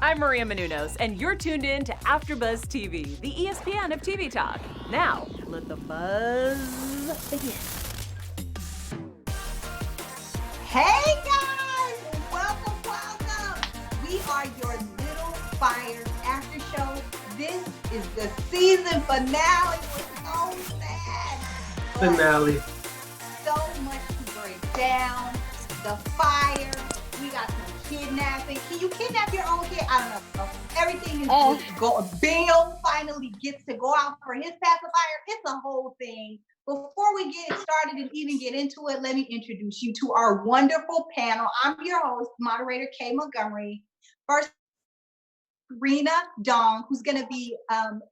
I'm Maria Menounos, and you're tuned in to AfterBuzz TV, the ESPN of TV talk. Now, let the buzz begin. Hey guys, welcome. We are your Little Fire after show. This is the season finale. We're so sad. Finale. So much to break down. The fire. We got some kidnapping. Can you kidnap your own kid? I don't know. Everything is going. Bill finally gets to go out for his pacifier. It's a whole thing. Before we get started and even get into it, let me introduce you to our wonderful panel. I'm your host, moderator Kay Montgomery. First, Rena Dong, who's going to be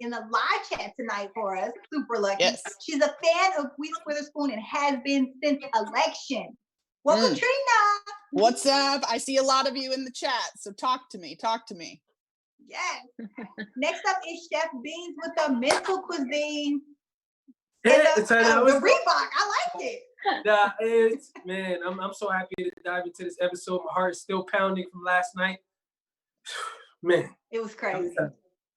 in the live chat tonight for us. Super lucky. Yes. She's a fan of Reese Witherspoon and has been since election. Welcome, Trina. What's up? I see a lot of you in the chat, so talk to me. Yes. Next up is Chef Beans with the mental cuisine. Yeah, the Reebok. I like it. Man, I'm so happy to dive into this episode. My heart is still pounding from last night. Man, it was crazy.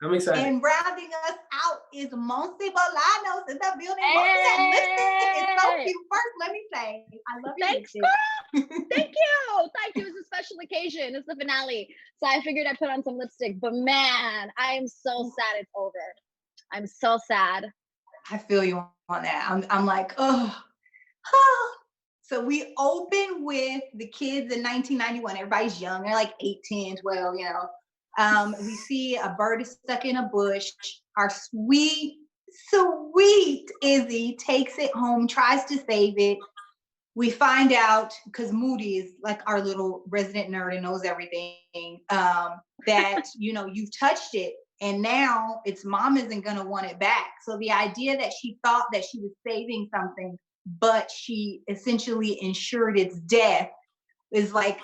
I'm excited. And rounding us out is Monty Bolanos in the building. Hey! It's so cute. First, let me say, I love you. Thanks, girl. Thank you. It's a special occasion. It's the finale. So I figured I'd put on some lipstick. But man, I am so sad it's over. I'm so sad. I feel you on that. I'm like, oh. So we open with the kids in 1991. Everybody's young. They're like 8, 10, 12, you know. We see a bird is stuck in a bush. Our sweet Izzy takes it home, tries to save it. We find out, because Moody is like our little resident nerd and knows everything, that, you've touched it. And now its mom isn't going to want it back. So the idea that she thought that she was saving something, but she essentially ensured its death is like,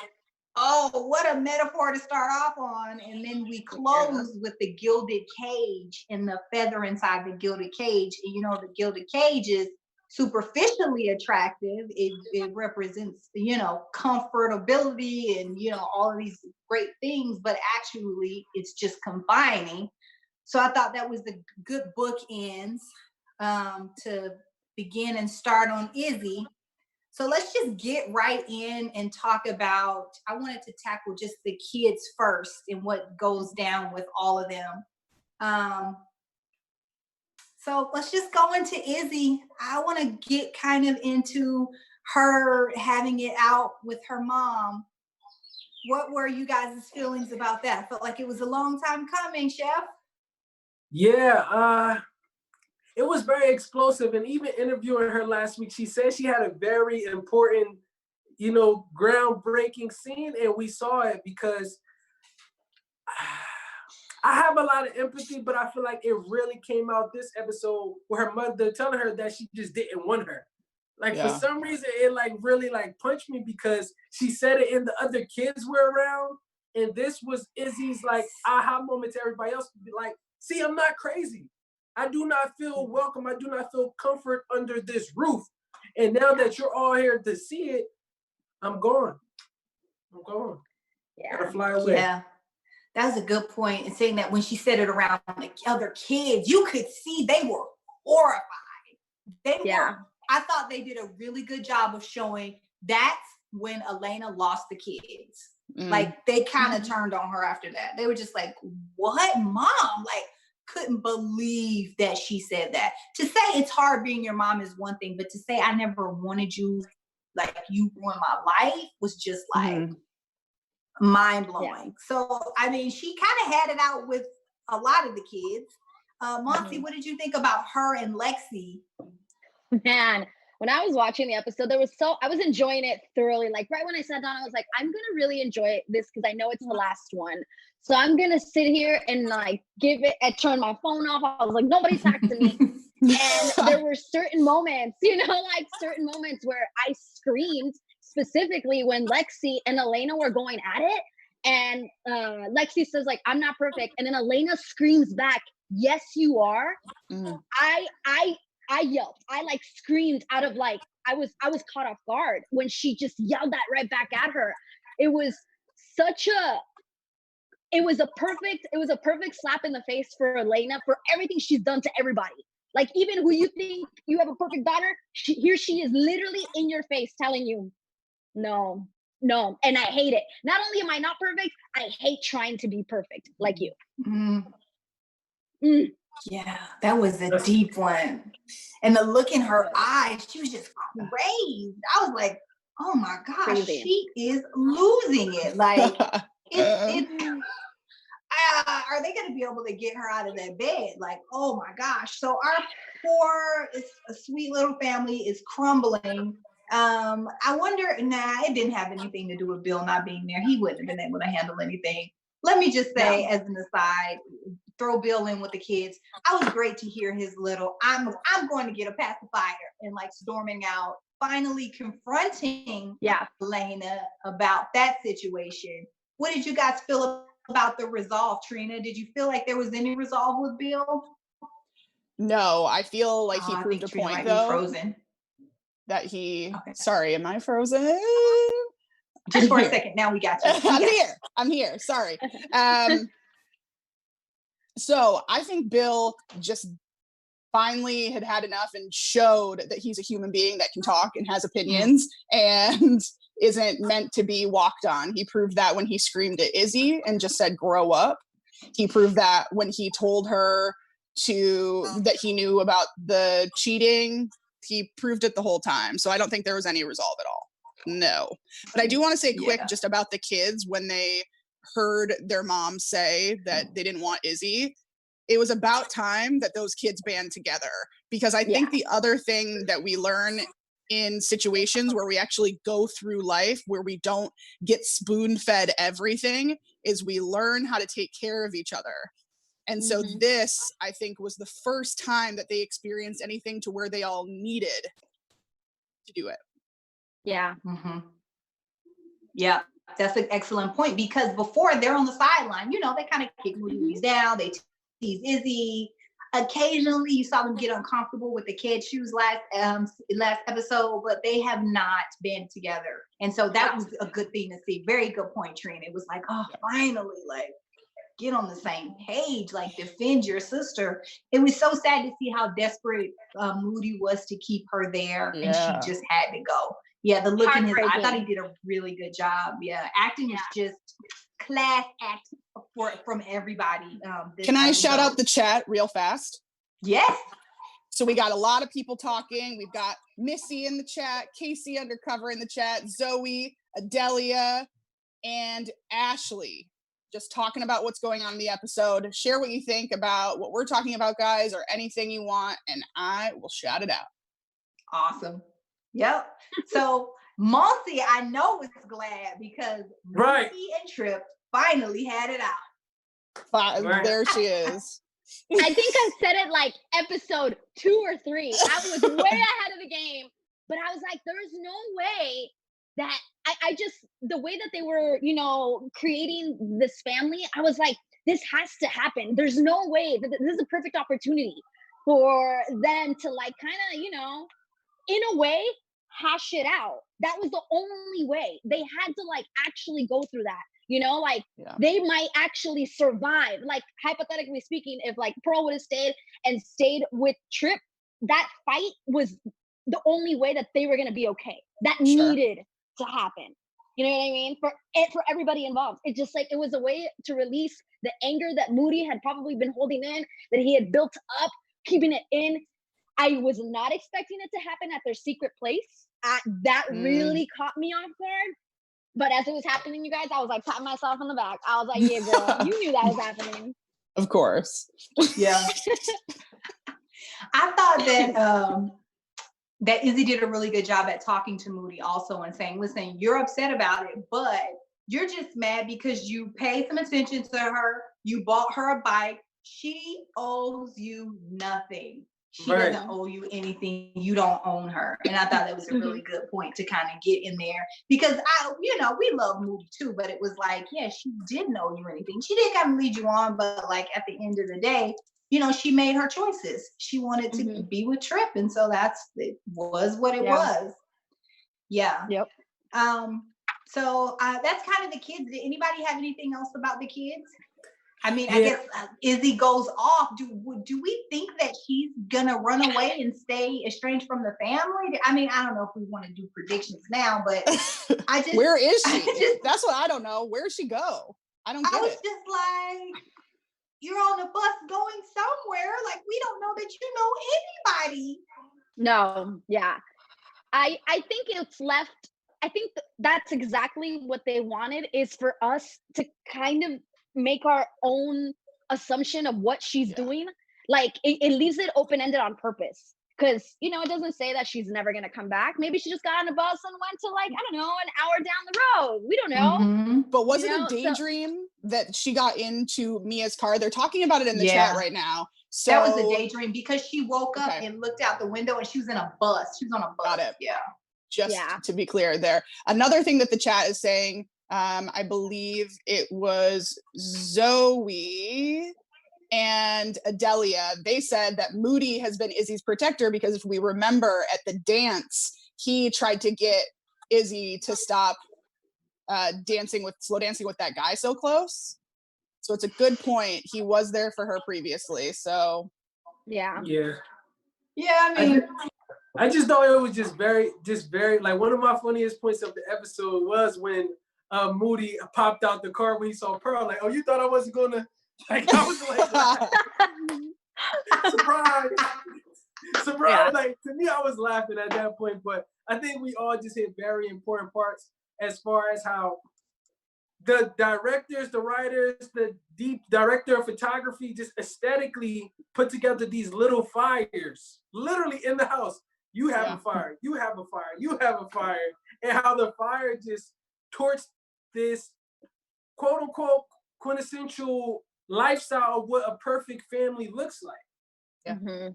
oh, what a metaphor to start off on. And then we close with the gilded cage and the feather inside the gilded cage. And the gilded cage is superficially attractive. It represents, comfortability and, all of these great things, but actually it's just confining. So I thought that was the good bookends to begin and start on Izzy. So let's just get right in and talk about, I wanted to tackle just the kids first and what goes down with all of them. So let's just go into Izzy. I want to get kind of into her having it out with her mom. What were you guys' feelings about that? I felt like it was a long time coming, Chef. Yeah, it was very explosive. And even interviewing her last week, she said she had a very important, groundbreaking scene. And we saw it because I have a lot of empathy, but I feel like it really came out this episode with her mother telling her that she just didn't want her. For some reason, it really punched me because she said it and the other kids were around. And this was Izzy's aha moment to everybody else to be like, see, I'm not crazy. I do not feel welcome. I do not feel comfort under this roof. And now that you're all here to see it, I'm gone. Yeah. Gotta fly away. Yeah. That was a good point. And saying that when she said it around the other kids, you could see they were horrified. I thought they did a really good job of showing that's when Elena lost the kids. They kind of turned on her after that. They were just like, what, Mom? Couldn't believe that she said that. To say it's hard being your mom is one thing, but to say I never wanted you, you ruined my life, was just mind-blowing. Yeah. So, she kind of had it out with a lot of the kids. Monty, what did you think about her and Lexi? Man, when I was watching the episode, I was enjoying it thoroughly. Right when I sat down, I was like, I'm going to really enjoy this because I know it's the last one. So I'm going to sit here and give it and turn my phone off. I was like, nobody's talking to me. And there were certain moments, certain moments where I screamed, specifically when Lexi and Elena were going at it. And Lexi says I'm not perfect. And then Elena screams back, yes, you are. I yelped. I screamed out of I was caught off guard when she just yelled that right back at her. It was such a it was a perfect slap in the face for Elena for everything she's done to everybody. Like, even who you think you have a perfect daughter, here she is literally in your face telling you, no. And I hate it. Not only am I not perfect, I hate trying to be perfect like you. Yeah, that was a deep one. And the look in her eyes, she was just crazed. I was like, oh my gosh, Crazy. she is losing it. Like, are they going to be able to get her out of that bed? Like, oh my gosh. So our poor, a sweet little family is crumbling. I wonder, it didn't have anything to do with Bill not being there. He wouldn't have been able to handle anything. Let me just say, as an aside, throw Bill in with the kids. I was great to hear his little, I'm going to get a pacifier, and like storming out, finally confronting Elena about that situation. What did you guys feel about the resolve, Trina? Did you feel like there was any resolve with Bill? No, I feel like he proved a point though. Frozen. That he, sorry, am I frozen? Just for a second, now we got you. I'm here, sorry. So I think Bill just finally had enough and showed that he's a human being that can talk and has opinions and isn't meant to be walked on. He proved that when he screamed at Izzy and just said, grow up. He proved that when he told her that he knew about the cheating. He proved it the whole time. So I don't think there was any resolve at all. No. But I do want to say quick just about the kids when they heard their mom say that they didn't want Izzy. It was about time that those kids band together, because I think the other thing that we learn in situations where we actually go through life, where we don't get spoon-fed everything, is we learn how to take care of each other. And so this, I think, was the first time that they experienced anything to where they all needed to do it. Yeah. Yeah, that's an excellent point, because before they're on the sideline, they kind of kick Moody down, they tease Izzy. Occasionally you saw them get uncomfortable with the kid shoes last episode, but they have not been together. And so that was a good thing to see. Very good point, Trina. It was like, oh, finally, like, get on the same page, like defend your sister. It was so sad to see how desperate Moody was to keep her there, and she just had to go. Yeah, the look in his eye, I thought he did a really good job. Yeah, acting is just class act from everybody. Can I shout out the chat real fast? Yes. So we got a lot of people talking. We've got Missy in the chat, Casey Undercover in the chat, Zoe, Adelia, and Ashley. Just talking about what's going on in the episode. Share what you think about what we're talking about, guys, or anything you want, and I will shout it out. Awesome. Yep. So Monty, I know, is glad because Moody and Trip finally had it out. There she is. I think I said it like episode 2 or 3. I was way ahead of the game, but I was like, there's no way that I just, the way that they were, creating this family, I was like, this has to happen. There's no way that this is a perfect opportunity for them to like kind of, in a way, hash it out. That was the only way. They had to like actually go through that, they might actually survive. Like, hypothetically speaking, if like Pearl would have stayed with Trip, that fight was the only way that they were going to be okay. That needed to happen. You know what I mean? For everybody involved. It just like, it was a way to release the anger that Moody had probably been holding in, that he had built up, keeping it in. I was not expecting it to happen at their secret place. That really caught me off guard. But as it was happening, you guys, I was like patting myself on the back. I was like, yeah, girl, you knew that was happening. Of course. Yeah. I thought that that Izzy did a really good job at talking to Moody also and saying, listen, you're upset about it, but you're just mad because you paid some attention to her. You bought her a bike. She owes you nothing. She doesn't owe you anything. You don't own her. And I thought that was a really good point to kind of get in there, because we love Moody too, but it was like, yeah, she didn't owe you anything. She did kind of lead you on, but like at the end of the day, she made her choices. She wanted to be with Trip. And so it was what it was. Yeah. Yep. So that's kind of the kids. Did anybody have anything else about the kids? I mean, I guess Izzy goes off. Do we think that she's gonna run away and stay estranged from the family? I mean, I don't know if we want to do predictions now, but I just where is she? That's what I don't know. Where'd she go? I don't get it. I was just like, you're on the bus going somewhere. Like, we don't know that you know anybody. No, yeah. I think it's left. I think that's exactly what they wanted, is for us to kind of make our own assumption of what she's doing. Like it leaves it open-ended on purpose. Because, you know, it doesn't say that she's never going to come back. Maybe she just got on a bus and went to, like, I don't know, an hour down the road. We don't know. Mm-hmm. But was it a daydream that she got into Mia's car? They're talking about it in the chat right now. So that was a daydream because she woke up and looked out the window and she was in a bus. She was on a bus. Got it. Yeah. Just to be clear there. Another thing that the chat is saying, I believe it was Zoe and Adelia, they said that Moody has been Izzy's protector because if we remember at the dance, he tried to get Izzy to stop slow dancing with that guy so close. So it's a good point. He was there for her previously. So yeah. I mean, I just thought it was just very like one of my funniest points of the episode was when Moody popped out the car when he saw Pearl. Like, oh, you thought I wasn't gonna? Like, I was like, surprise. Yeah. Like, to me, I was laughing at that point. But I think we all just hit very important parts as far as how the directors, the writers, the deep director of photography just aesthetically put together these little fires, literally in the house. You have a fire, you have a fire, you have a fire. And how the fire just torched this quote unquote quintessential lifestyle of what a perfect family looks like. Mm-hmm.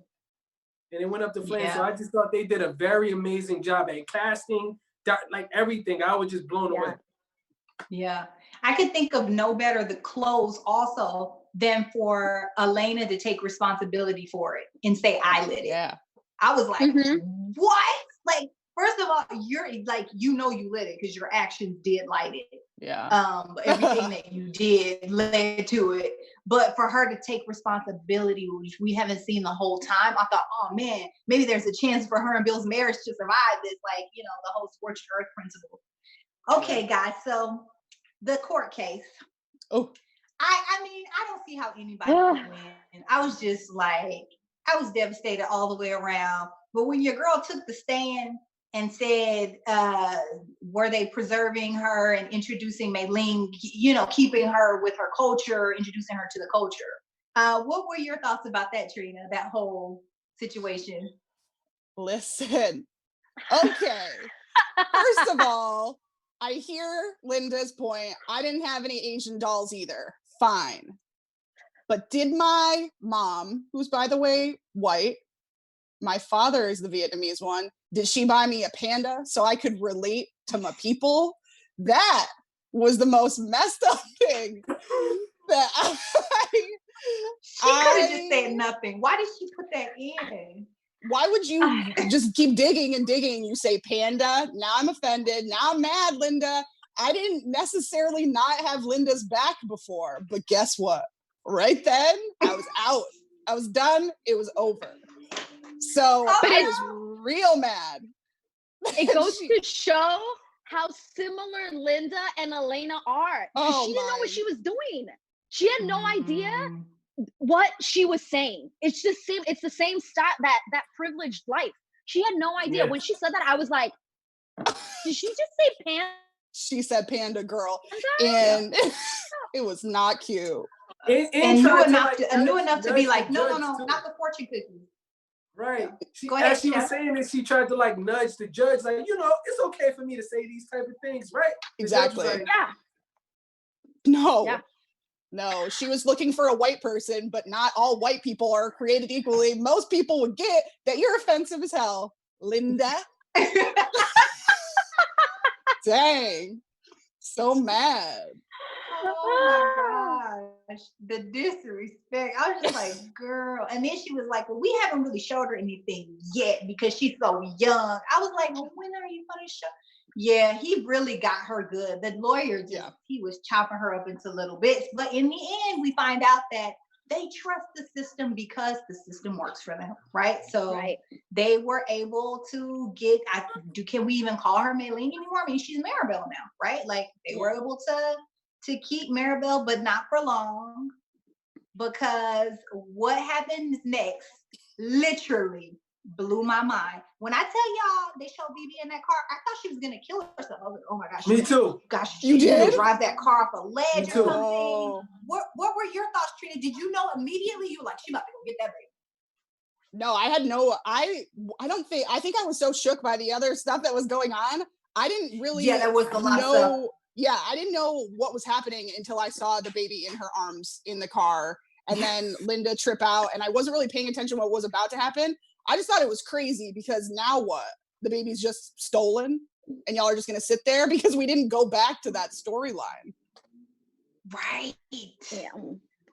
And it went up to flames. So I just thought they did a very amazing job at casting, like everything. I was just blown away. Yeah, I could think of no better the clothes also than for Elena to take responsibility for it and say, I lit it. Yeah. I was like, what? Like, first of all, you're like, you know, you lit it because your actions did light it. Yeah. Everything that you did led to it. But for her to take responsibility, which we haven't seen the whole time, I thought, oh man, maybe there's a chance for her and Bill's marriage to survive this, like, you know, the whole scorched earth principle. Okay, guys, so the court case. Oh. I mean, I don't see how anybody could win. I was just like, I was devastated all the way around. But when your girl took the stand and said, were they preserving her and introducing Mei-Ling, you know, keeping her with her culture, introducing her to the culture. What were your thoughts about that, Trina, that whole situation? Listen, okay. First of all, I hear Linda's point. I didn't have any Asian dolls either. Fine. But did my mom, who's by the way white, my father is the Vietnamese one, did she buy me a panda so I could relate to my people? That was the most messed up thing that she could have just said nothing. Why did she put that in? Why would you just keep digging and digging? You say panda, now I'm offended, now I'm mad, Linda. I didn't necessarily not have Linda's back before, but guess what? Right then, I was out. I was done. It was over. So I was real mad. It goes to show how similar Linda and Elena are. She didn't know what she was doing. She had no idea what she was saying. It's the same style, that privileged life. She had no idea. When she said that, I was like, did she just say panda? She said panda, girl. And it was not cute. And knew enough to be like, no, not the fortune cookies. Right. Go ahead, as she was saying this, she tried to like nudge the judge, like, you know, it's okay for me to say these type of things, right? Exactly. Like, No, she was looking for a white person, but not all white people are created equally. Most people would get that you're offensive as hell, Linda. Dang. So mad. Oh my gosh, the disrespect. I was just like, girl. And then she was like, well, we haven't really showed her anything yet because she's so young. I was like, well, when are you going to show? Yeah, he really got her good. The lawyer he was chopping her up into little bits. But in the end, we find out that they trust the system because the system works for them, right? So they were able to get, can we even call her Maylene anymore? I mean, she's Maribel now, right? Like they were able to keep Maribel, but not for long, because what happens next literally blew my mind. When I tell y'all they showed BeBe in that car, I thought she was gonna kill herself. I was like, oh my gosh. Me too. Gosh, you did drive that car off a ledge or something. Oh. What were your thoughts, Trina? Did you know immediately? You were like, she about to go get that baby? No, I had no. I think I was so shook by the other stuff that was going on. I didn't really. Yeah, there was a lot of stuff. Yeah, I didn't know what was happening until I saw the baby in her arms in the car, and then Linda trip out, and I wasn't really paying attention to what was about to happen. I just thought it was crazy, because now what? The baby's just stolen and y'all are just going to sit there because we didn't go back to that storyline. Right. Yeah.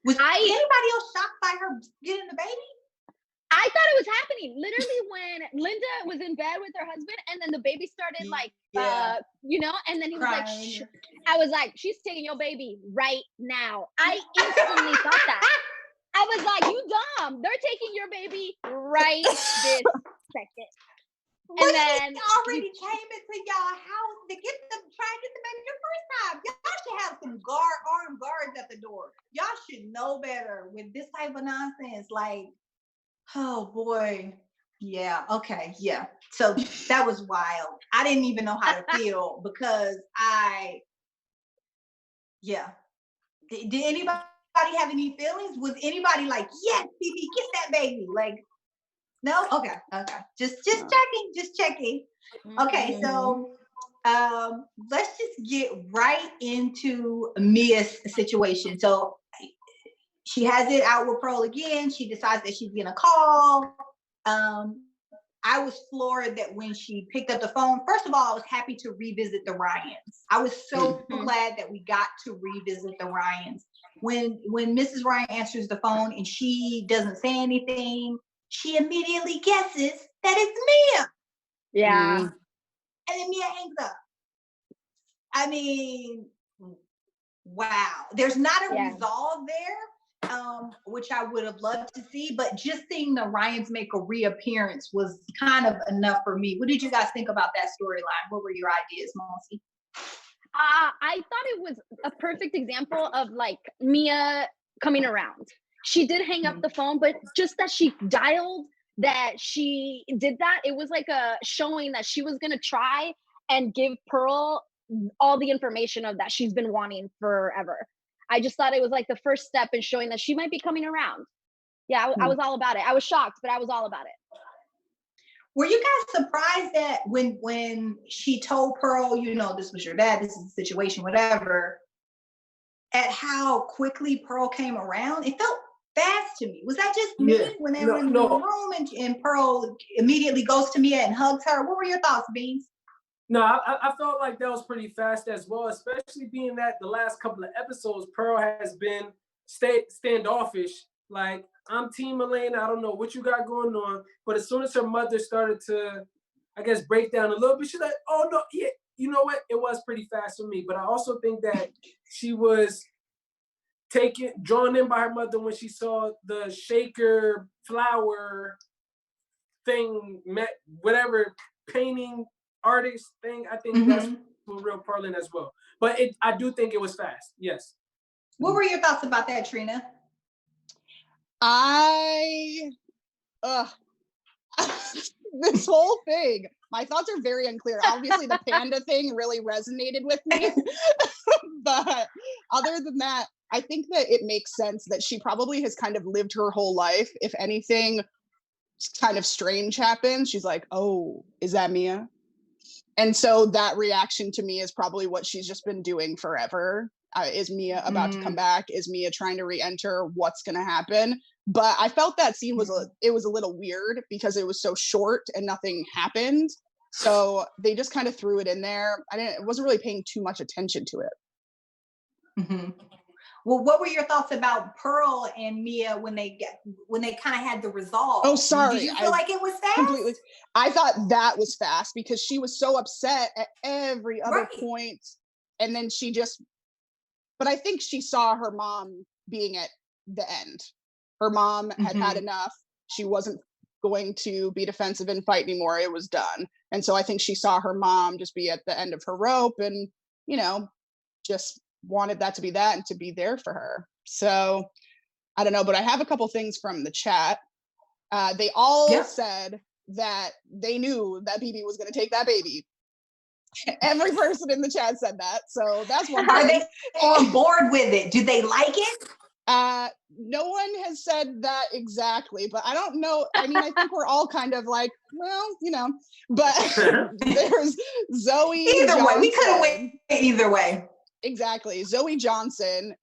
Was anybody else shocked by her getting the baby? I thought it was happening literally when Linda was in bed with her husband, and then the baby started and then he was crying. like, I was like, she's taking your baby right now. I instantly thought that. I was like, you dumb. They're taking your baby right this second. And then already came into y'all house to try and get the baby the first time. Y'all should have some armed guards at the door. Y'all should know better with this type of nonsense. Like, oh boy. Yeah. Okay. Yeah. So that was wild. I didn't even know how to feel because Did anybody have any feelings? Was anybody like, yes, BeBe, get that baby? Like, no? Okay. Just checking. Okay, so let's just get right into Mia's situation. So she has it out with Pearl again. She decides that she's gonna call. I was floored that when she picked up the phone, first of all, I was happy to revisit the Ryans. I was so glad that we got to revisit the Ryans. When Mrs. Ryan answers the phone and she doesn't say anything, she immediately guesses that it's Mia. Yeah. And then Mia hangs up. I mean, wow. There's not a resolve there, which I would have loved to see, but just seeing the Ryans make a reappearance was kind of enough for me. What did you guys think about that storyline? What were your ideas, Mossy? I thought it was a perfect example of like Mia coming around. She did hang up the phone, but just that she dialed, that she did that, it was like a showing that she was going to try and give Pearl all the information of that she's been wanting forever. I just thought it was like the first step in showing that she might be coming around. Yeah, I was all about it. I was shocked, but I was all about it. Were you guys surprised that when she told Pearl, this was your dad, this is the situation, whatever, at how quickly Pearl came around? It felt fast to me. Was that just me when they were in the room and Pearl immediately goes to Mia and hugs her? What were your thoughts, Beans? No, I felt like that was pretty fast as well, especially being that the last couple of episodes, Pearl has been standoffish. Like, I'm Team Elena. I don't know what you got going on. But as soon as her mother started to, I guess, break down a little bit, she's like, oh, no, yeah, you know what? It was pretty fast for me. But I also think that she was drawn in by her mother when she saw the shaker flower thing, whatever painting artist thing. I think that's real Pearl in as well. But I do think it was fast. Yes. What were your thoughts about that, Trina? This whole thing, my thoughts are very unclear. Obviously, the panda thing really resonated with me. But other than that, I think that it makes sense that she probably has kind of lived her whole life. If anything kind of strange happens, she's like, oh, is that Mia? And so that reaction to me is probably what she's just been doing forever. Is Mia about to come back? Is Mia trying to re-enter? What's going to happen? But I felt that scene was a little weird because it was so short and nothing happened. So they just kind of threw it in there. I wasn't really paying too much attention to it. Well, what were your thoughts about Pearl and Mia when they kind of had the resolve? Oh, sorry. Did you feel like it was fast? Completely. I thought that was fast because she was so upset at every other point. And then she just, but I think she saw her mom being at the end. Her mom had had enough. She wasn't going to be defensive and fight anymore. It was done. And so I think she saw her mom just be at the end of her rope and, you know, just wanted that to be that and to be there for her. So I don't know, but I have a couple things from the chat. They all said that they knew that BeBe was going to take that baby. Every person in the chat said that. So that's one thing. Are they on board with it? Do they like it? No one has said that exactly, but I don't know. I mean, I think we're all kind of like, well, you know, but there's Zoe. Either Johnson. way, we could have went either way. Exactly. Zoe Johnson,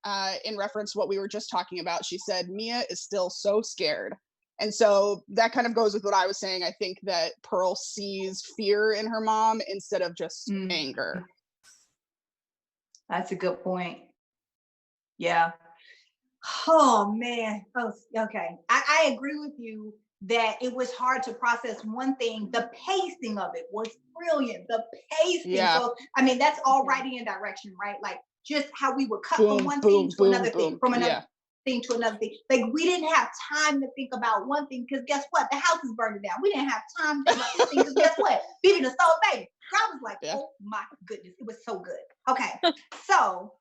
in reference to what we were just talking about, she said, Mia is still so scared. And so that kind of goes with what I was saying. I think that Pearl sees fear in her mom instead of just anger. That's a good point. Yeah. Oh, man. Oh, okay. I agree with you that it was hard to process one thing. The pacing of it was brilliant. The pacing. Yeah. So, I mean, that's all writing and direction, right? Like just how we would cut from one thing to another thing, from another thing to another thing. Like we didn't have time to think about one thing because guess what? The house is burning down. We didn't have time to think about this thing because guess what? BeBe the soul baby. I was like, oh my goodness, it was so good. Okay, so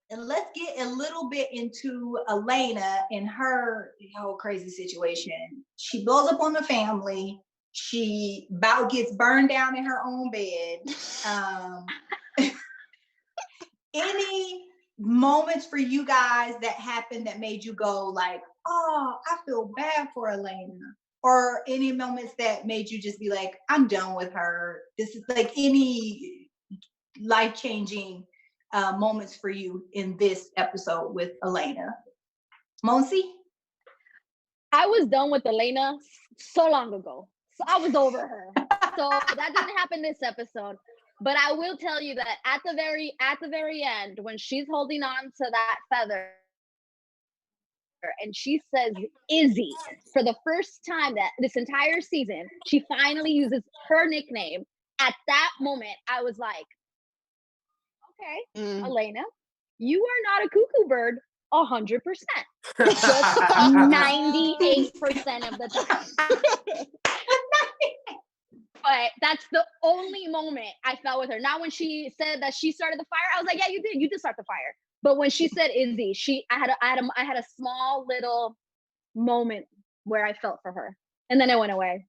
and let's get a little bit into Elena and her whole crazy situation. She blows up on the family. She about gets burned down in her own bed. Any moments for you guys that happened that made you go like, oh, I feel bad for Elena? Or any moments that made you just be like, I'm done with her? This is like any life-changing moments for you in this episode with Elena. Monsi? I was done with Elena so long ago. So I was over her. So that didn't happen this episode. But I will tell you that at the very end, when she's holding on to that feather and she says Izzy for the first time that this entire season, she finally uses her nickname. At that moment, I was like, okay, Elena, you are not a cuckoo bird 100%. Just 98% of the time. But that's the only moment I felt with her. Not when she said that she started the fire. I was like, yeah, you did start the fire. But when she said Izzy, I had a small little moment where I felt for her, and then it went away.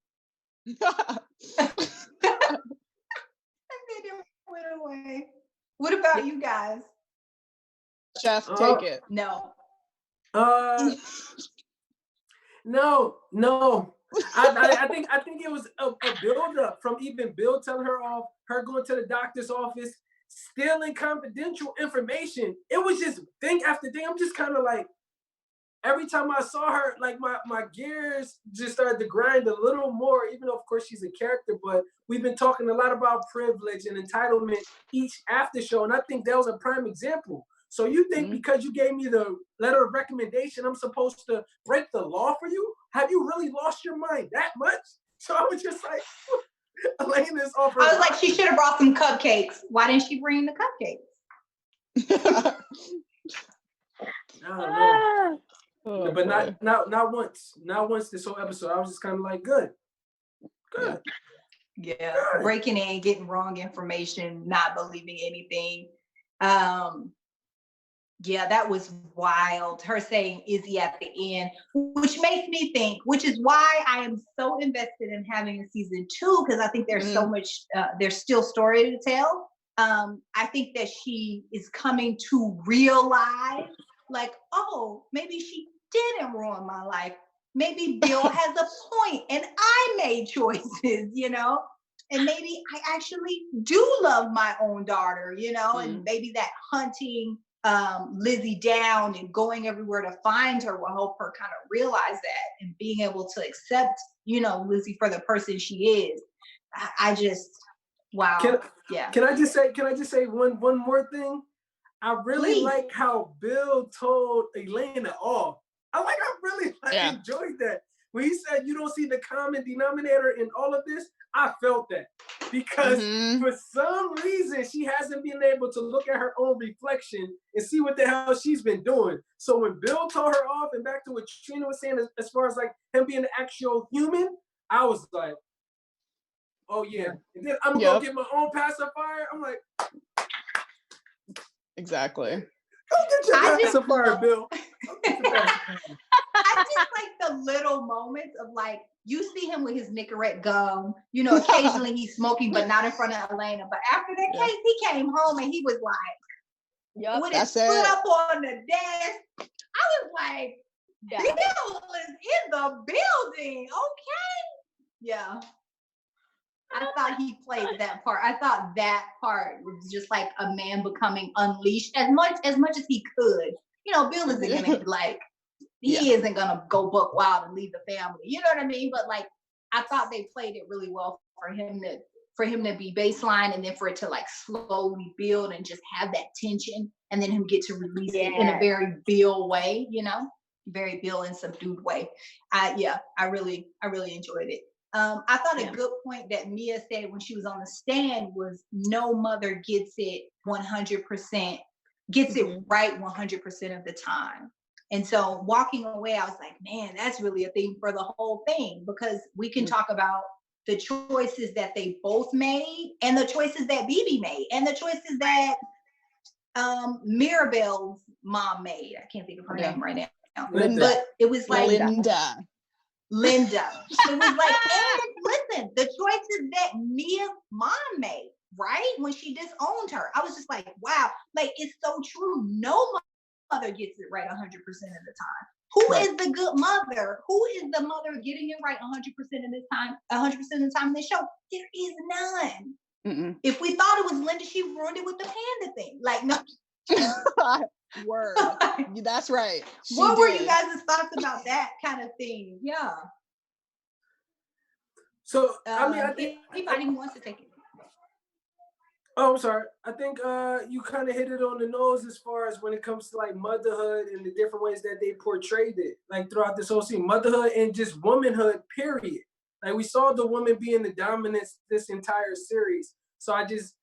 And then it went away. What about you guys? Chef, take it. No. No. I think it was a build up from even Bill telling her off, her going to the doctor's office, stealing confidential information. It was just thing after thing. I'm just kind of like, every time I saw her, like my gears just started to grind a little more, even though of course she's a character, but we've been talking a lot about privilege and entitlement each after show. And I think that was a prime example. So you think because you gave me the letter of recommendation, I'm supposed to break the law for you? Have you really lost your mind that much? So I was just like, Elena's offer. I was like, she should have brought some cupcakes. Why didn't she bring the cupcakes? I don't know. Oh, but not once this whole episode. I was just kind of like, good. Yeah, good. Breaking in, getting wrong information, not believing anything. Yeah, that was wild. Her saying Izzy at the end, which makes me think, which is why I am so invested in having a season 2, because I think there's so much, there's still story to tell. I think that she is coming to realize, like, oh, maybe she didn't ruin my life. Maybe Bill has a point and I made choices, you know? And maybe I actually do love my own daughter, you know? And maybe that hunting Lizzie down and going everywhere to find her will help her kind of realize that and being able to accept, you know, Lizzie for the person she is. I just, wow. Can I just say one more thing? I really like how Bill told Elena off. I really enjoyed that. When he said you don't see the common denominator in all of this, I felt that. Because for some reason, she hasn't been able to look at her own reflection and see what the hell she's been doing. So when Bill told her off, and back to what Trina was saying, as far as like him being an actual human, I was like, oh yeah. And then I'm gonna get my own pacifier. I'm like, exactly. Go get your pacifier, Bill. I just like the little moments of like, you see him with his Nicorette gum, you know, occasionally he's smoking, but not in front of Elena. But after that case, he came home and he was like, with his foot up on the desk. I was like, Bill is in the building. Okay. Yeah. I thought he played that part. I thought that part was just like a man becoming unleashed as much as he could. You know, Bill isn't gonna like, he isn't gonna go buck wild and leave the family. You know what I mean? But like, I thought they played it really well for him to be baseline, and then for it to like slowly build and just have that tension, and then him get to release it in a very Bill way. You know, very Bill and subdued way. I really enjoyed it. I thought a good point that Mia said when she was on the stand was no mother gets it 100%, gets it right 100% of the time. And so walking away, I was like, man, that's really a thing for the whole thing, because we can talk about the choices that they both made and the choices that BeBe made and the choices that Mirabelle's mom made. I can't think of her name right now. But it was like Linda. It was like, and listen, the choices that Mia's mom made, right? When she disowned her. I was just like, wow, like it's so true. No mother gets it right 100% of the time. Who is the good mother? Who is the mother getting it right 100% of the time? 100% of the time in the show? There is none. If we thought it was Linda, she ruined it with the panda thing. Like, no. Word. That's right. What were you guys' thoughts about that kind of thing? Yeah. So I mean, I think anybody who wants to take it. Oh, I'm sorry. I think you kind of hit it on the nose as far as when it comes to like motherhood and the different ways that they portrayed it, like throughout this whole scene, motherhood and just womanhood, period. Like we saw the woman being the dominance this entire series. So I just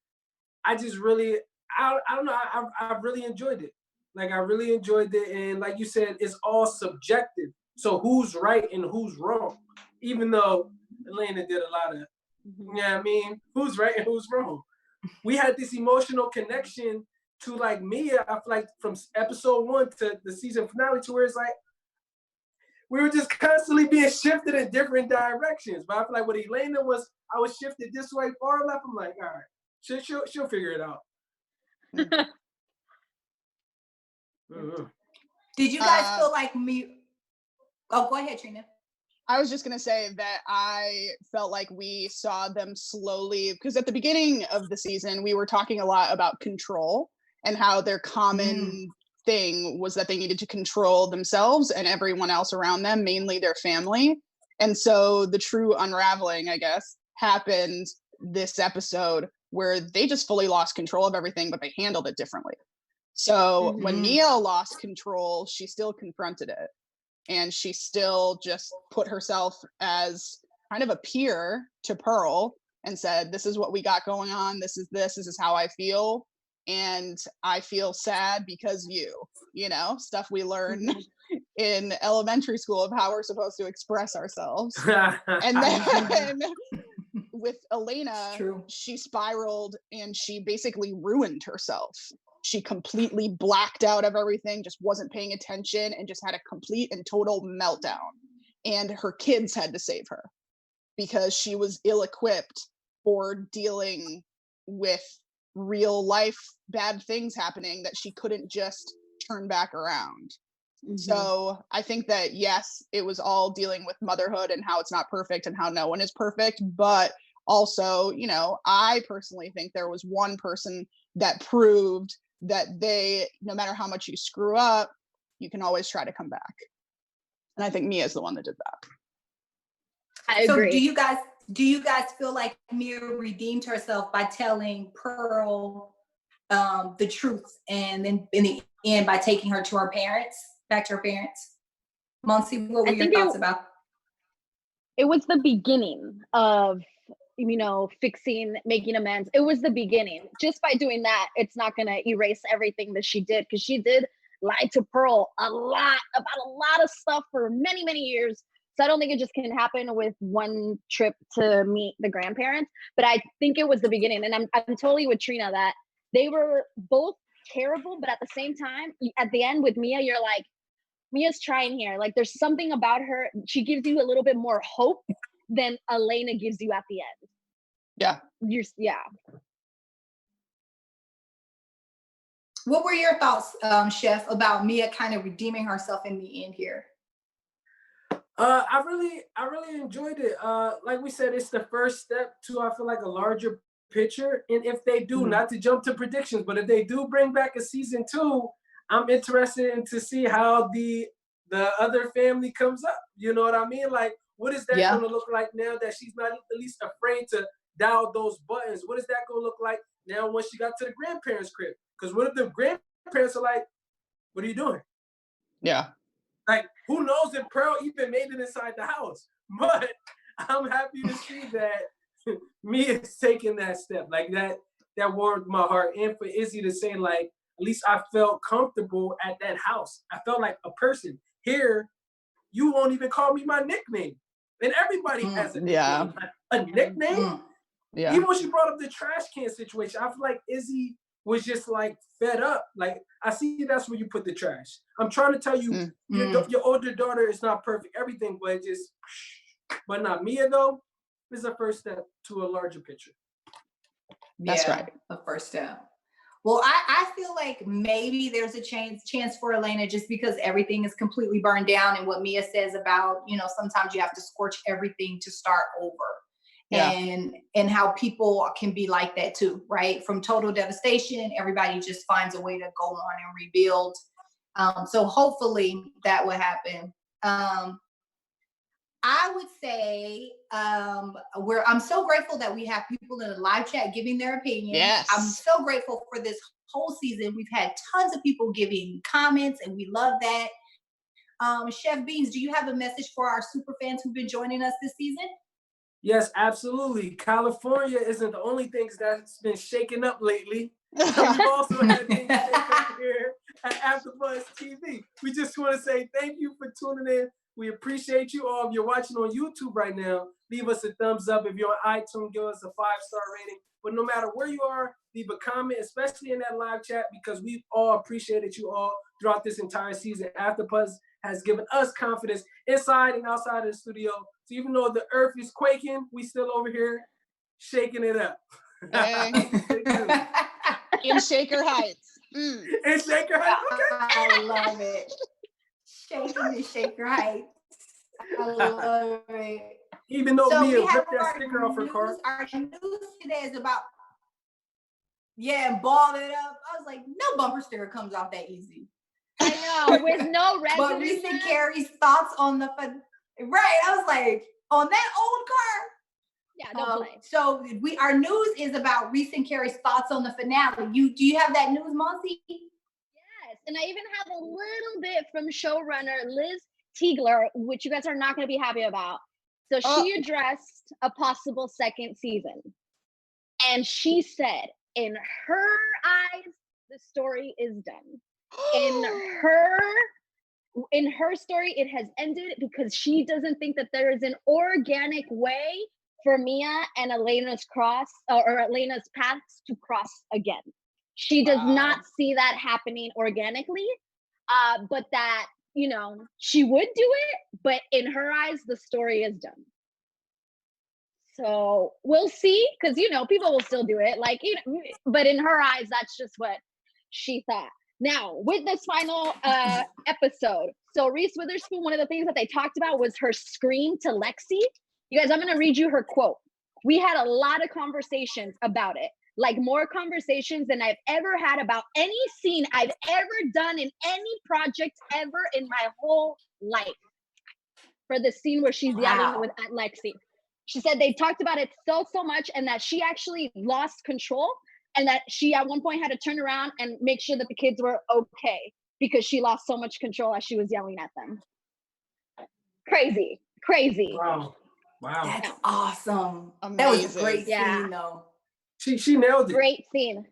really, I don't know, I really enjoyed it. Like I really enjoyed it. And like you said, it's all subjective. So who's right and who's wrong? Even though Elena did a lot of, you know what I mean? Who's right and who's wrong? We had this emotional connection to like Mia, I feel like from episode 1 to the season finale, to where it's like, we were just constantly being shifted in different directions. But I feel like with Elena I was shifted this way, far left. I'm like, all right, she'll figure it out. Did you guys feel like me? Oh, go ahead, Trina. I was just going to say that I felt like we saw them slowly, because at the beginning of the season, we were talking a lot about control and how their common thing was that they needed to control themselves and everyone else around them, mainly their family. And so the true unraveling, I guess, happened this episode where they just fully lost control of everything, but they handled it differently. So when Mia lost control, she still confronted it. And she still just put herself as kind of a peer to Pearl and said, this is what we got going on. This is how I feel. And I feel sad because you know, stuff we learn in elementary school of how we're supposed to express ourselves. And then with Elena, she spiraled and she basically ruined herself. She completely blacked out of everything, just wasn't paying attention, and just had a complete and total meltdown. And her kids had to save her because she was ill-equipped for dealing with real life bad things happening that she couldn't just turn back around. So I think that, yes, it was all dealing with motherhood and how it's not perfect and how no one is perfect. But also, you know, I personally think there was one person that proved that no matter how much you screw up, you can always try to come back. And I think Mia's the one that did that. I agree. So do you guys feel like Mia redeemed herself by telling Pearl the truth, and then in the end by taking her to back to her parents. Monty, what were your thoughts about? It was the beginning of, fixing, making amends. It was the beginning. Just by doing that, it's not going to erase everything that she did, because she did lie to Pearl about a lot of stuff for many, many years. So I don't think it just can happen with one trip to meet the grandparents, but I think it was the beginning. And I'm totally with Trina that they were both terrible, but at the same time, at the end with Mia, you're like, Mia's trying here. Like, there's something about her. She gives you a little bit more hope than Elena gives you at the end. Yeah. What were your thoughts, Chef, about Mia kind of redeeming herself in the end here? I really enjoyed it. Like we said, it's the first step to, I feel like, a larger picture. And if they do, not to jump to predictions, but if they do bring back a season 2, I'm interested in to see how the other family comes up. You know what I mean? Like, what is that going to look like now that she's not at least afraid to dial those buttons? What is that going to look like now when she got to the grandparents' crib? Because what if the grandparents are like, what are you doing? Yeah. Like, who knows if Pearl even made it inside the house? But I'm happy to see that Mia's taking that step. Like, that warmed my heart. And for Izzy to say, like, at least I felt comfortable at that house. I felt like a person. Here, you won't even call me my nickname. And everybody has a nickname. Yeah. A nickname? Yeah. Even when she brought up the trash can situation, I feel like Izzy was just like fed up. Like, I see that's where you put the trash. I'm trying to tell you, your older daughter is not perfect, everything, but not Mia though, is a first step to a larger picture. That's right. A first step. Well, I feel like maybe there's a chance for Elena, just because everything is completely burned down, and what Mia says about, sometimes you have to scorch everything to start over. Yeah. And how people can be like that too, right? From total devastation, everybody just finds a way to go on and rebuild. So hopefully that will happen. I would say I'm so grateful that we have people in the live chat giving their opinions. Yes. I'm so grateful for this whole season. We've had tons of people giving comments, and we love that. Chef Beans, do you have a message for our super fans who've been joining us this season? Yes, absolutely. California isn't the only things that's been shaken up lately. We've also had things shaken up here at AfterBuzz TV. We just want to say thank you for tuning in. We appreciate you all. If you're watching on YouTube right now, leave us a thumbs up. If you're on iTunes, give us a 5-star rating. But no matter where you are, leave a comment, especially in that live chat, because we've all appreciated you all throughout this entire season. AfterBuzz has given us confidence inside and outside of the studio. So even though the earth is quaking, we still over here shaking it up. Hey. In Shaker Heights. In Shaker Heights. Okay. I love it. Shaking in Shaker Heights. I love it. Even though Mia ripped that sticker off her car. Our news today is about, balled it up. I was like, no bumper sticker comes off that easy. I know, with no residue. But recent Carrie's thoughts on the right. I was like, on that old car. Yeah, don't play. So our news is about recent Carrie's thoughts on the finale. Do you have that news, Monty? Yes, and I even have a little bit from showrunner Liz Tiegler, which you guys are not going to be happy about. So she addressed a possible second season, and she said, in her eyes, the story is done. In her story, it has ended because she doesn't think that there is an organic way for Mia and Elena's Elena's paths to cross again. She does not see that happening organically, but that, she would do it, but in her eyes, the story is done. So we'll see, because, people will still do it, but in her eyes, that's just what she thought. Now, with this final episode, so Reese Witherspoon, one of the things that they talked about was her scream to Lexi. You guys, I'm going to read you her quote. We had a lot of conversations about it, like more conversations than I've ever had about any scene I've ever done in any project ever in my whole life. For the scene where she's yelling at Lexi. She said they talked about it so much, and that she actually lost control and that she at one point had to turn around and make sure that the kids were okay because she lost so much control as she was yelling at them. Crazy. Wow. That's awesome. Amazing. That was a great Yeah. scene, though. She nailed it. Great scene.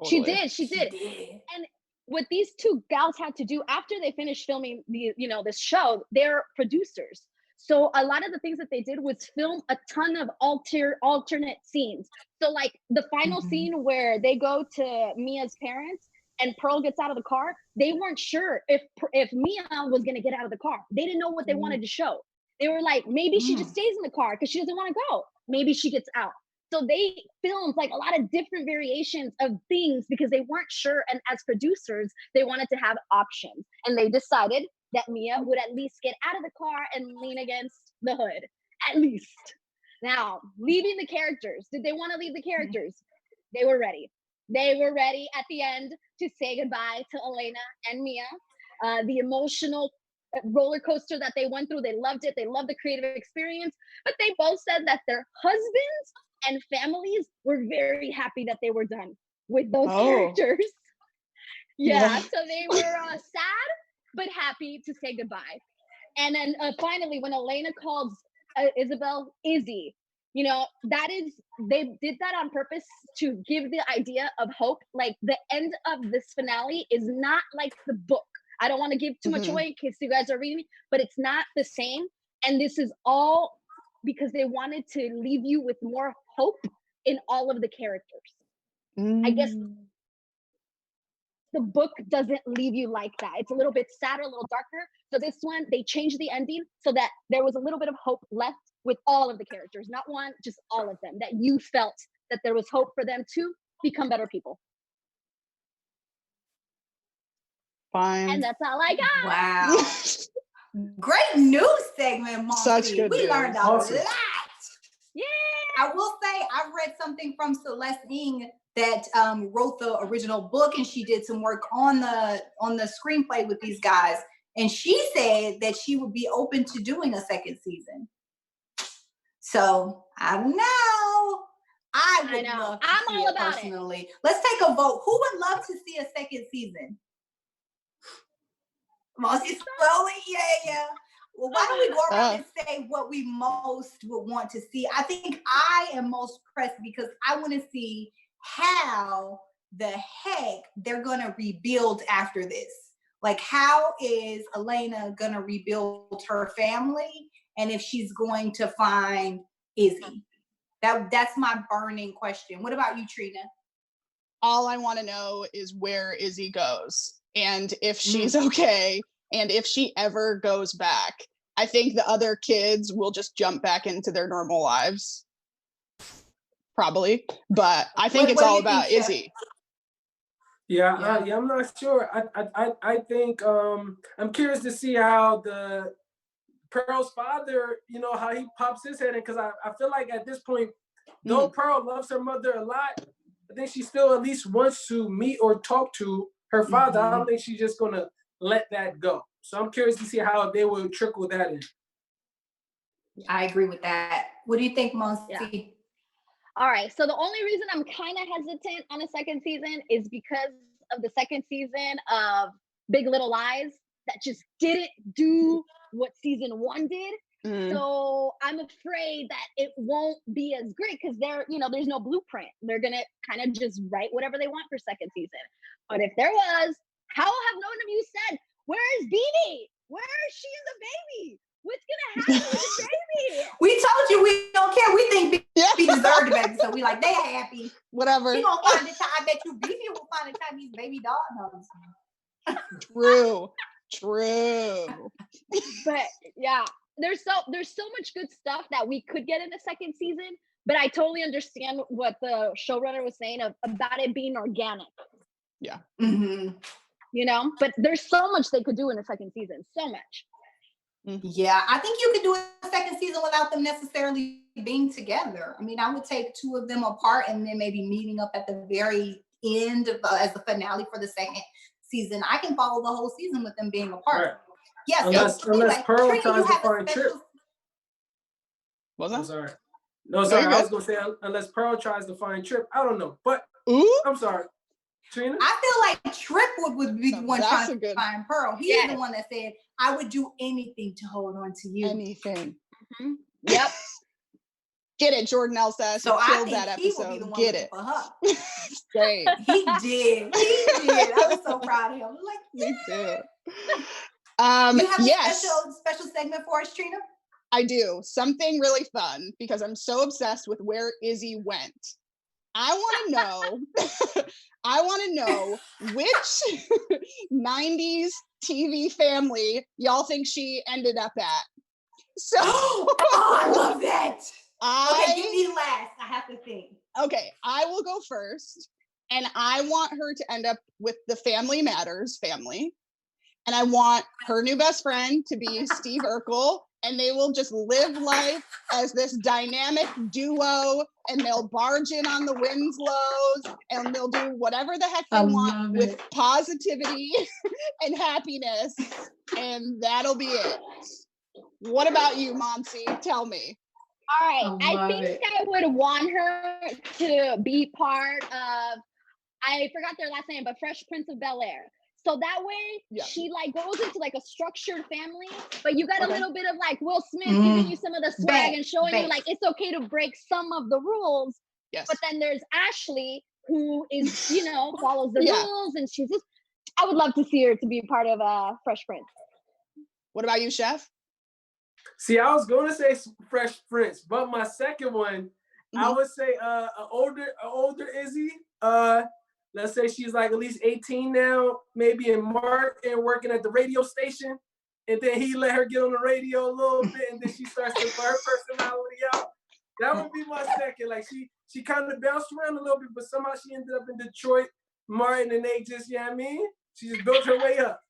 Totally. She did. And what these two gals had to do after they finished filming this show, they're producers. So a lot of the things that they did was film a ton of alternate scenes. So like the final scene where they go to Mia's parents and Pearl gets out of the car, they weren't sure if Mia was gonna get out of the car. They didn't know what they wanted to show. They were like, maybe she just stays in the car because she doesn't want to go. Maybe she gets out. So they filmed like a lot of different variations of things because they weren't sure. And as producers, they wanted to have options. And they decided that Mia would at least get out of the car and lean against the hood, at least. Now, leaving the characters. Did they want to leave the characters? They were ready. They were ready at the end to say goodbye to Elena and Mia. The emotional roller coaster that they went through, they loved it. They loved the creative experience. But they both said that their husbands and families were very happy that they were done with those characters. Yeah, so they were sad but happy to say goodbye. And then finally, when Elena calls Isabel Izzy, they did that on purpose to give the idea of hope. Like the end of this finale is not like the book. I don't want to give too much away in case you guys are reading, but it's not the same. And this is all because they wanted to leave you with more hope in all of the characters. I guess the book doesn't leave you like that. It's a little bit sadder, a little darker. So this one, they changed the ending so that there was a little bit of hope left with all of the characters, not one, just all of them, that you felt that there was hope for them to become better people. Fine. And that's all I got. Wow. Great news segment, Monty. Such good We news. learned a Awesome. lot. Yeah. I will say I've read something from Celeste Ng that wrote the original book, and she did some work on the screenplay with these guys. And she said that she would be open to doing a second season. So I don't know. I would love to I'm see all it about personally. Let's take a vote. Who would love to see a second season? Mostly slowly, yeah. Well, why don't we go around and say what we most would want to see? I think I am most pressed because I want to see how the heck they're going to rebuild after this. Like, how is Elena going to rebuild her family? And if she's going to find Izzy? That's my burning question. What about you, Trina? All I want to know is where Izzy goes and if she's okay and if she ever goes back. I think the other kids will just jump back into their normal lives. Probably. But I think it's all about Izzy. Yeah, I'm not sure. I think I'm curious to see how the Pearl's father, how he pops his head in, because I feel like at this point, though Pearl loves her mother a lot, I think she still at least wants to meet or talk to her father. I don't think she's just gonna let that go. So I'm curious to see how they will trickle that in. I agree with that. What do you think, Monty? Yeah. All right. So the only reason I'm kind of hesitant on a second season is because of the second season of Big Little Lies that just didn't do what season 1 did. So I'm afraid that it won't be as great because there's no blueprint. They're gonna kind of just write whatever they want for second season. But if there was, how have none of you said, where is BeBe? Where is she and the baby? What's gonna happen with the baby? We told you we don't care. We think BeBe deserved the baby, so we like, they happy. Whatever. She gonna find the time. I bet you BeBe will find the time these baby dog knows. True. But yeah, there's so much good stuff that we could get in the second season. But I totally understand what the showrunner was saying about it being organic. Yeah. But there's so much they could do in the second season. So much. Yeah, I think you could do a second season without them necessarily being together. I mean, I would take 2 of them apart and then maybe meeting up at the very end as the finale for the second season. I can follow the whole season with them being apart. Right. Yes, unless Pearl tries to find Trip. Was that? I'm sorry. No, sorry. I was gonna say unless Pearl tries to find Trip. I don't know, but Ooh. I'm sorry, Trina. I feel like Trip would be the one That's trying a to good- find Pearl. He's the one that said, "I would do anything to hold on to you." Anything. Yep. Get it, Jordan Elsa. So I killed think that he episode. would be the one Get looking it. for her. Same. He did. I was so proud of him. Like, Me too. you have yes, a special segment for us, Trina? I do. Something really fun because I'm so obsessed with where Izzy went. I want to know which 90s TV family y'all think she ended up at. So I love that. Okay, give I me last. I have to think. okay, I will go first. And I want her to end up with the Family Matters family. And I want her new best friend to be Steve Urkel. And they will just live life as this dynamic duo. And they'll barge in on the Winslows. And they'll do whatever the heck they want with positivity and happiness. And that'll be it. What about you, Monsi? Tell me. All right. I think I would want her to be part of, I forgot their last name, but Fresh Prince of Bel-Air. So that way she like goes into like a structured family, but you got a little bit of like Will Smith giving you some of the swag and showing you like it's okay to break some of the rules. Yes. But then there's Ashley who is, you know, follows the rules, and she's just, I would love to see her to be part of Fresh Prince. What about you, Chef? See, I was going to say Fresh Prince, but my second one, I would say an older Izzy. Let's say she's like at least 18 now, maybe in Mark, and working at the radio station. And then he let her get on the radio a little bit, and then she starts to put her personality out. That would be my second. Like she kind of bounced around a little bit, but somehow she ended up in Detroit, Martin, and they just, you know what I mean? She just built her way up.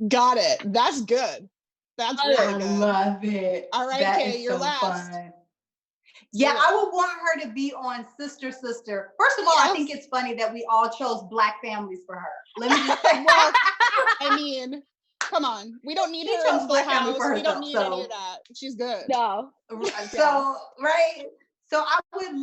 Got it. That's good. That's really good. I love it. All right, That Kay, is you're so last. fun. Yeah, I would want her to be on Sister. First of all, I think it's funny that we all chose Black families for her. Let me just say, well, I mean, come on. We don't need her in Full Black family House. for We don't herself, need so- any of that. She's good. No. So right. So I would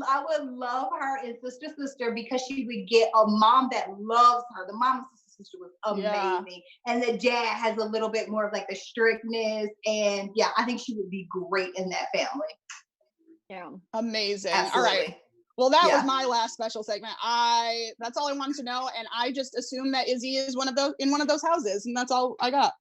love her in Sister because she would get a mom that loves her. The mom of Sister was amazing. And the dad has a little bit more of like the strictness. And yeah, I think she would be great in that family. Yeah. Amazing. Absolutely. All right. Well, that was my last special segment. That's all I wanted to know. And I just assumed that Izzy is in one of those houses. And that's all I got.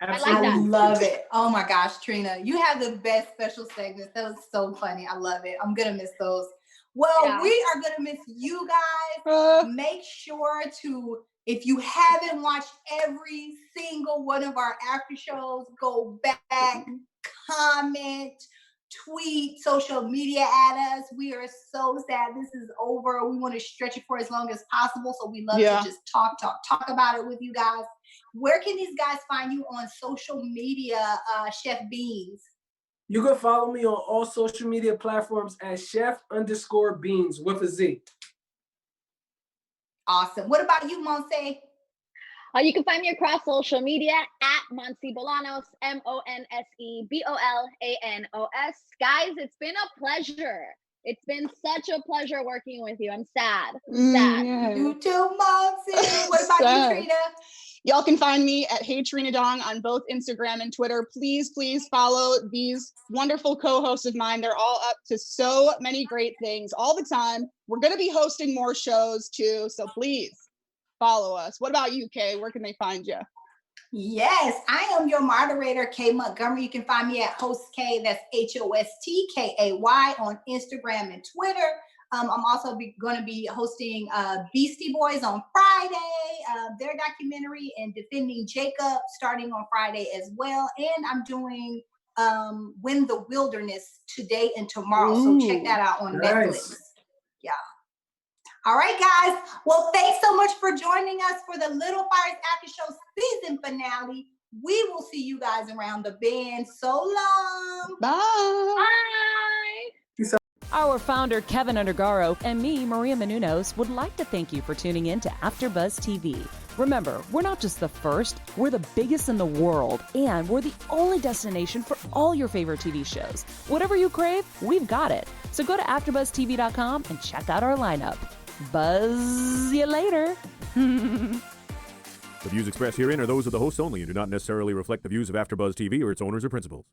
Absolutely. I love it. Oh my gosh, Trina, you have the best special segments. That was so funny. I love it. I'm gonna miss those. Well, we are gonna miss you guys. Make sure to, if you haven't watched every single one of our after shows, go back, comment, tweet, social media at us. We are so sad this is over. We want to stretch it for as long as possible. So we love to just talk about it with you guys. Where can these guys find you on social media, Chef Beans? You can follow me on all social media platforms as Chef_Beans with a Z. Awesome. What about you, Monse? You can find me across social media at Monse Bolanos, MonseBolanos. Guys, it's been a pleasure. It's been such a pleasure working with you. I'm sad. Yeah. You too, Monse. What about you, Trina? Y'all can find me at Hey Trina Dong on both Instagram and Twitter. Please follow these wonderful co-hosts of mine. They're all up to so many great things all the time. We're going to be hosting more shows too, so please follow us. What about you, Kay? Where can they find you? Yes, I am your moderator, Kay Montgomery. You can find me at Host K, that's HOSTKAY on Instagram and Twitter. I'm also going to be hosting Beastie Boys on Friday, their documentary, and Defending Jacob starting on Friday as well. And I'm doing Win the Wilderness today and tomorrow. So check that out on Netflix. Yeah. All right, guys. Well, thanks so much for joining us for the Little Fires After Show season finale. We will see you guys around the bend. So long. Bye. Bye. Our founder, Kevin Undergaro, and me, Maria Menounos, would like to thank you for tuning in to AfterBuzz TV. Remember, we're not just the first, we're the biggest in the world, and we're the only destination for all your favorite TV shows. Whatever you crave, we've got it. So go to AfterBuzzTV.com and check out our lineup. Buzz you later. The views expressed herein are those of the hosts only and do not necessarily reflect the views of AfterBuzz TV or its owners or principals.